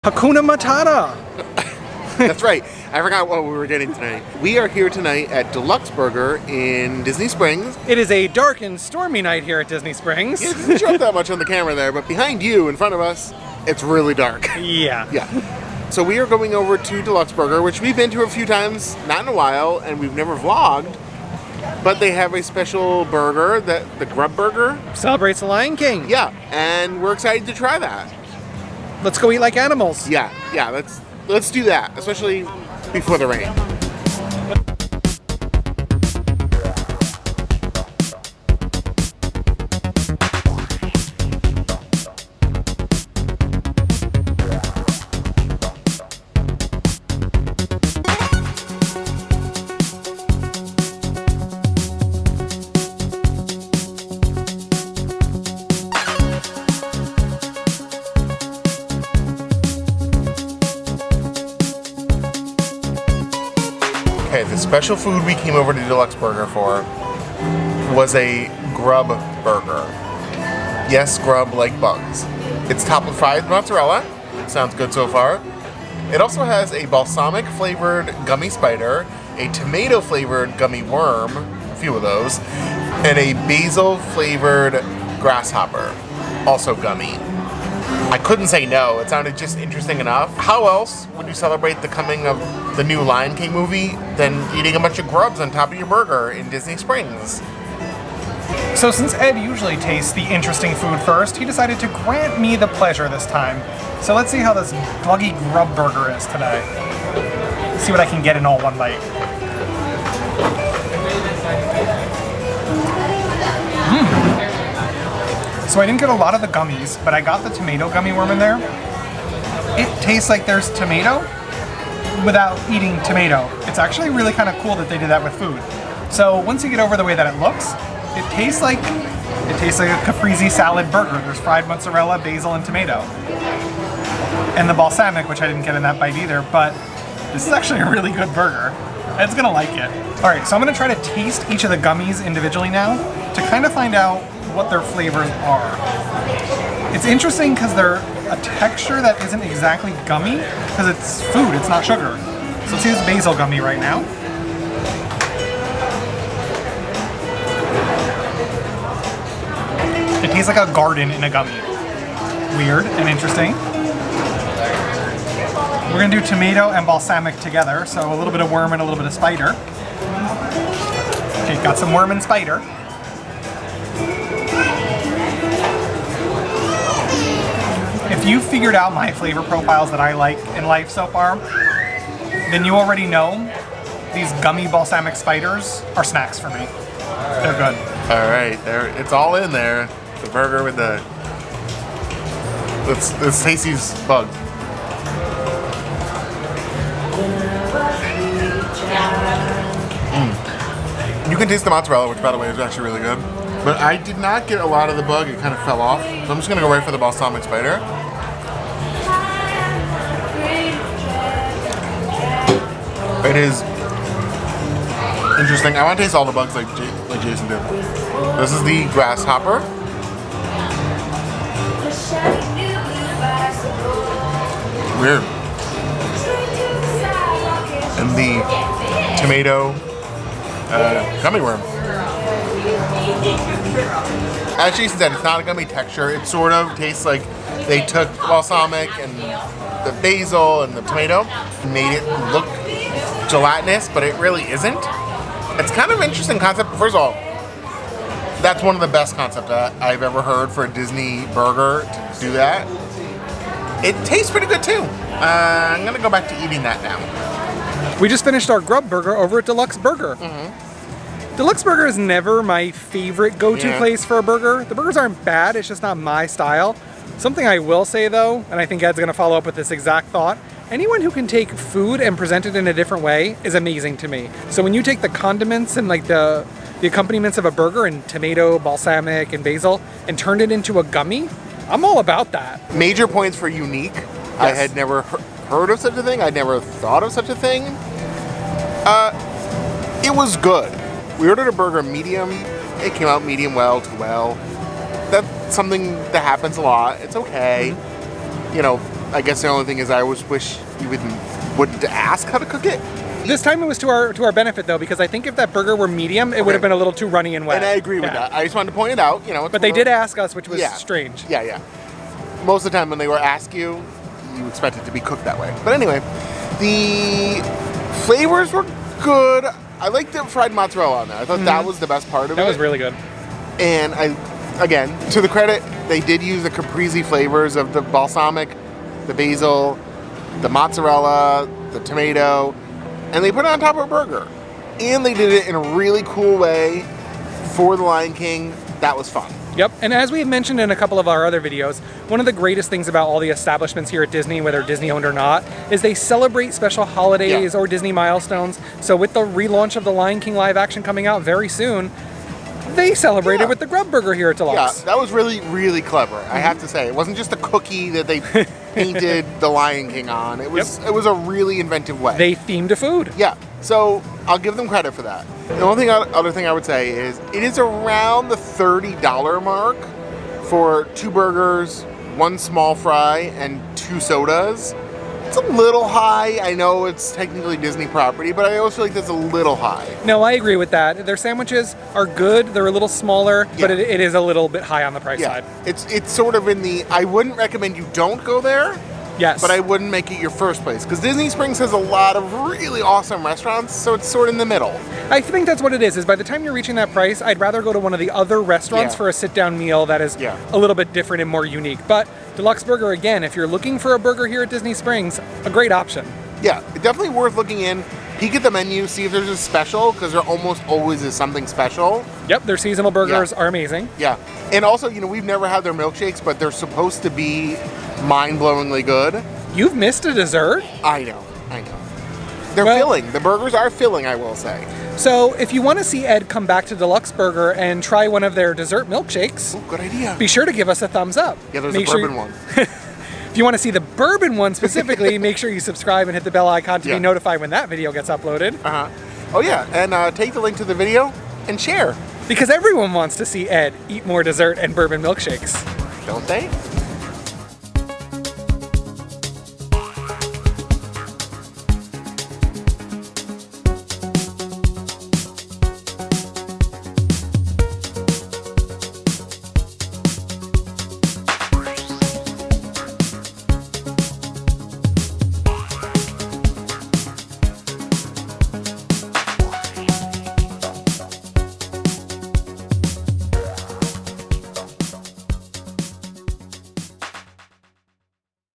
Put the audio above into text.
Hakuna Matata! That's right. I forgot what we were getting tonight. We are here tonight at D-Luxe Burger in Disney Springs. It is a dark and stormy night here at Disney Springs. It doesn't show up that much on the camera there, but behind you, in front of us, it's really dark. Yeah. Yeah. So we are going over to D-Luxe Burger, which we've been to a few times, not in a while, and we've never vlogged. But they have a special burger, the Grub Burger. Celebrates the Lion King. Yeah, and we're excited to try that. Let's go eat like animals. Yeah, let's do that, especially before the rain. Okay, the special food we came over to D-Luxe Burger for was a Grub Burger. Yes, grub like bugs. It's topped with fried mozzarella. Sounds good so far. It also has a balsamic flavored gummy spider, a tomato flavored gummy worm, a few of those, and a basil flavored grasshopper, also gummy. I couldn't say no. It sounded just interesting enough. How else would you celebrate the coming of the new Lion King movie than eating a bunch of grubs on top of your burger in Disney Springs? So since Ed usually tastes the interesting food first, he decided to grant me the pleasure this time. So let's see how this buggy Grub Burger is today. See what I can get in all one bite. So I didn't get a lot of the gummies, but I got the tomato gummy worm in there. It tastes like there's tomato without eating tomato. It's actually really kind of cool that they did that with food. So once you get over the way that it looks, it tastes like a caprese salad burger. There's fried mozzarella, basil, and tomato. And the balsamic, which I didn't get in that bite either, but this is actually a really good burger. Ed's gonna like it. All right, so I'm gonna try to taste each of the gummies individually now to kind of find out what their flavors are. It's interesting because they're a texture that isn't exactly gummy because it's food, it's not sugar. So let's see this basil gummy right now. It tastes like a garden in a gummy. Weird and interesting. We're gonna do tomato and balsamic together, so a little bit of worm and a little bit of spider. Okay, got some worm and spider. If you figured out my flavor profiles that I like in life so far, then you already know these gummy balsamic spiders are snacks for me. They're good. All right, it's all in there. The burger with the this Tasty's bug. You can taste the mozzarella, which by the way is actually really good. But I did not get a lot of the bug, it kind of fell off. So I'm just gonna go right for the balsamic spider. It is interesting. I want to taste all the bugs like Jason did. This is the grasshopper. Weird. And the tomato gummy worm. As Jason said, it's not a gummy texture. It sort of tastes like they took balsamic and the basil and the tomato and made it look gelatinous, but it really isn't. It's kind of an interesting concept. First of all, that's one of the best concepts that I've ever heard for a Disney burger to do that. It tastes pretty good too. I'm gonna go back to eating that now. We just finished our Grub Burger over at D-Luxe Burger. D-Luxe Burger is never my favorite go-to place for a burger. The burgers aren't bad, it's just not my style. Something I will say though, and I think Ed's gonna follow up with this exact thought, anyone who can take food and present it in a different way is amazing to me. So when you take the condiments and like the accompaniments of a burger and tomato, balsamic, and basil and turn it into a gummy, I'm all about that. Major points for unique. Yes. I had never heard of such a thing. I'd never thought of such a thing. It was good. We ordered a burger medium. It came out medium well to well. That's something that happens a lot. It's okay. You know, I guess the only thing is I always wish you wouldn't ask how to cook it. This time it was to our benefit though, because I think if that burger were medium, it would have been a little too runny and wet. And I agree with that. I just wanted to point it out. You know, but they did ask us, which was strange. Yeah, yeah. Most of the time when they were ask you expect it to be cooked that way. But anyway, the flavors were good. I liked the fried mozzarella on there. I thought that was the best part of it. That was really good. And again, to the credit, they did use the caprese flavors of the balsamic, the basil, the mozzarella, the tomato, and they put it on top of a burger. And they did it in a really cool way for the Lion King. That was fun. Yep, and as we had mentioned in a couple of our other videos, one of the greatest things about all the establishments here at Disney, whether Disney owned or not, is they celebrate special holidays or Disney milestones. So with the relaunch of the Lion King live action coming out very soon, they celebrated with the Grub Burger here at D-Luxe. Yeah, that was really, really clever, I have to say. It wasn't just a cookie that they painted the Lion King on. It was a really inventive way. They themed a food. Yeah, so I'll give them credit for that. The only other thing I would say is it is around the $30 mark for 2 burgers, 1 small fry, and 2 sodas. It's a little high. I know it's technically Disney property, but I always feel like that's a little high. No, I agree with that. Their sandwiches are good. They're a little smaller, but it is a little bit high on the price side. It's sort of in the, I wouldn't recommend you don't go there. Yes. But I wouldn't make it your first place, because Disney Springs has a lot of really awesome restaurants, so it's sort of in the middle. I think that's what it is by the time you're reaching that price, I'd rather go to one of the other restaurants for a sit-down meal that is a little bit different and more unique. But D-Luxe Burger, again, if you're looking for a burger here at Disney Springs, a great option. Yeah, definitely worth looking in. Peek at the menu, see if there's a special, because there almost always is something special. Yep, their seasonal burgers are amazing. Yeah, and also, you know, we've never had their milkshakes, but they're supposed to be mind-blowingly good. You've missed a dessert? I know. They're filling. The burgers are filling, I will say. So if you want to see Ed come back to D-Luxe Burger and try one of their dessert milkshakes, good idea. Be sure to give us a thumbs up. Yeah, there's a bourbon one. If you want to see the bourbon one specifically, make sure you subscribe and hit the bell icon to be notified when that video gets uploaded. Oh yeah, and take the link to the video and share. Because everyone wants to see Ed eat more dessert and bourbon milkshakes. Don't they?